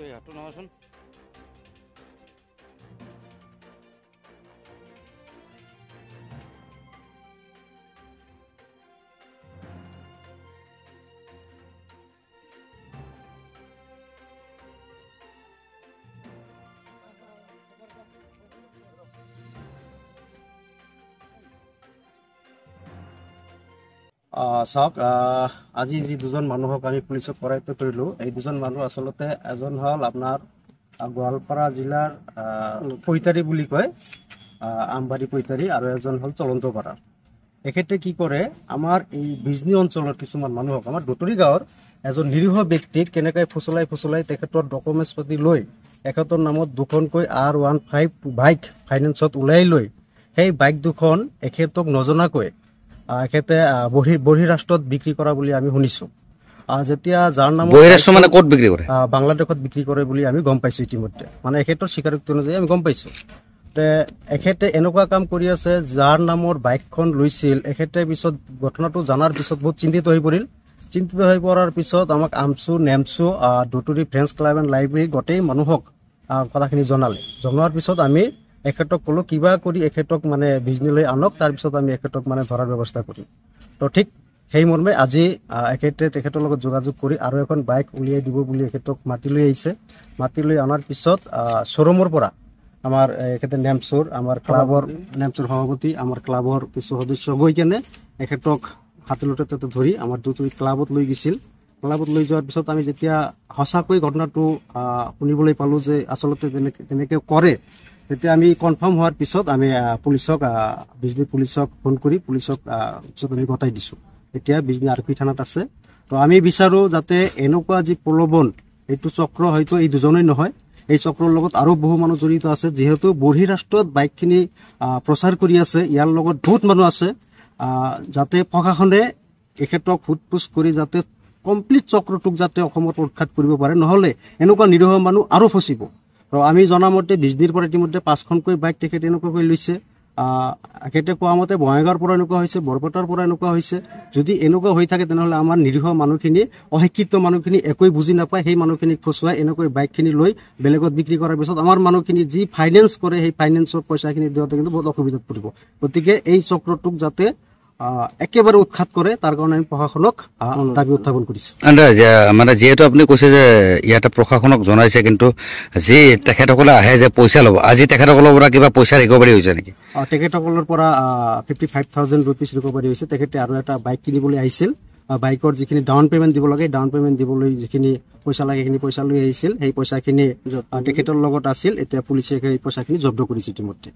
এই হাতটো নামাচোন। চাওক, আজি যি দুজন মানুহক আমি পুলিচক কৰায়ত্ব কৰিলোঁ, এই দুজন মানুহ আচলতে এজন হ'ল আপোনাৰ গোৱালপাৰা জিলাৰ পৈতাৰী বুলি কয়, আমবাৰী পৈতাৰী, আৰু এজন হ'ল চলন্তপাৰা। এখেতে কি কৰে, আমাৰ এই বিজনী অঞ্চলৰ কিছুমান মানুহক, আমাৰ দুতৰি গাঁৱৰ এজন নিৰীহ ব্যক্তিক কেনেকৈ ফুচলাই তেখেতৰ ডকুমেণ্টছ পাতি লৈ এখেতৰ নামত দুখনকৈ R15 বাইক ফাইনেন্সত ওলাই লৈ সেই বাইক দুখন এখেতক নজনাকৈ এখেতে বহিৰাষ্ট্ৰত বিক্ৰী কৰা বুলি আমি শুনিছোঁ। যেতিয়া যাৰ নামত বহিৰাষ্ট্ৰ মানে ক'ত বিক্ৰী কৰে? বাংলাদেশত বিক্ৰী কৰে বুলি আমি গম পাইছোঁ। ইতিমধ্যে মানে এখেতৰ স্বীকাৰোক্তি অনুযায়ী আমি গম পাইছোঁ। এখেতে এনেকুৱা কাম কৰি আছে, যাৰ নামৰ বাইকখন লৈছিল, এখেতে পিছত ঘটনাটো জনাৰ পিছত বহুত চিন্তিত হৈ পৰিল। চিন্তিত হৈ পৰাৰ পিছত আমাক আমচু নেমচু দুতুৰি ফ্ৰেণ্ডছ ক্লাব এণ্ড লাইব্ৰেৰী গোটেই মানুহক কথাখিনি জনালে। জনোৱাৰ পিছত আমি এখেতক ক'লোঁ কিবা কৰি এখেতক মানে বিজনীলৈ আনক, তাৰপিছত আমি এখেতক মানে ধৰাৰ ব্যৱস্থা কৰিম। তো ঠিক সেই মৰ্মে আজি এখেতে তেখেতৰ লগত যোগাযোগ কৰি আৰু এখন বাইক উলিয়াই দিব বুলি এখেতক মাতি লৈ আহিছে। মাতি লৈ অনাৰ পিছত শ্ব'ৰুমৰ পৰা আমাৰ এখেতে নেমচুৰ, আমাৰ ক্লাবৰ নেমচুৰ সভাপতি, আমাৰ ক্লাবৰ কিছু সদস্য গৈ কেনে এখেতক হাতলতে ধৰি আমাৰ দুতুৰি ক্লাবত লৈ গৈছিল। ক্লাবত লৈ যোৱাৰ পিছত আমি যেতিয়া সঁচাকৈ ঘটনাটো শুনিবলৈ পালোঁ যে আচলতে তেনেকৈ কৰে, তেতিয়া আমি কনফাৰ্ম হোৱাৰ পিছত আমি পুলিচক, বিজনী পুলিচক ফোন কৰি পুলিচক পিছত আমি গতাই দিছোঁ। এতিয়া বিজনী আৰক্ষী থানাত আছে। তো আমি বিচাৰোঁ যাতে এনেকুৱা যি প্ৰলোভন, এইটো চক্ৰ হয়তো এই দুজনেই নহয়, এই চক্ৰৰ লগত আৰু বহু মানুহ জড়িত আছে। যিহেতু বহিৰাষ্ট্ৰত বাইকখিনি প্ৰচাৰ কৰি আছে, ইয়াৰ লগত বহুত মানুহ আছে। যাতে প্ৰশাসনে এখেতক সোধপোছ কৰি যাতে কমপ্লিট চক্ৰটোক যাতে অসমত উৎখাত কৰিব পাৰে, নহ'লে এনেকুৱা নিৰীহ মানুহ আৰু ফচিব। তো আমি জনামতে বিজনীৰ পৰা ইতিমধ্যে 5খনকৈ বাইক তেখেতে এনেকুৱাকৈ লৈছে। এখেতে কোৱা মতে বঙাইগাঁৱৰ পৰা এনেকুৱা হৈছে, বৰপেটাৰ পৰা এনেকুৱা হৈছে। যদি এনেকুৱা হৈ থাকে তেনেহ'লে আমাৰ নিৰীহ মানুহখিনি, অশিক্ষিত মানুহখিনি একোৱে বুজি নাপায়, সেই মানুহখিনিক ফচুৱাই এনেকৈ বাইকখিনি লৈ বেলেগত বিক্ৰী কৰাৰ পিছত আমাৰ মানুহখিনি যি ফাইনেন্স কৰে, সেই ফাইনেন্সৰ পইচাখিনি দিওঁতে কিন্তু বহুত অসুবিধাত পৰিব। গতিকে এই চক্ৰটোক যাতে একেবাৰে উৎখাত কৰে, তাৰ কাৰণে আমি প্ৰশাসনক দাবী উত্থাপন কৰিছোঁ। মানে যিহেতু আপুনি কৈছে যে ইয়াতে প্ৰশাসনক জনাইছে, কিন্তু যি তেখেতসকলে আহে যে পইচা ল'ব, আজি তেখেতসকলৰ পৰা কিবা পইচা ৰিকভাৰী হৈছে নেকি? তেখেতসকলৰ পৰা 55,000 ৰুপিজ ৰিকভাৰী হৈছে। তেখেতে আৰু এটা বাইক কিনিবলৈ আহিছিল, বাইকৰ যিখিনি ডাউন পে'মেণ্ট দিব লাগে, ডাউন পে'মেণ্ট দিবলৈ যিখিনি পইচা লাগে সেইখিনি পইচা লৈ আহিছিল। সেই পইচাখিনি তেখেতৰ লগত আছিল। এতিয়া পুলিচে সেই পইচাখিনি জব্দ কৰিছে ইতিমধ্যে।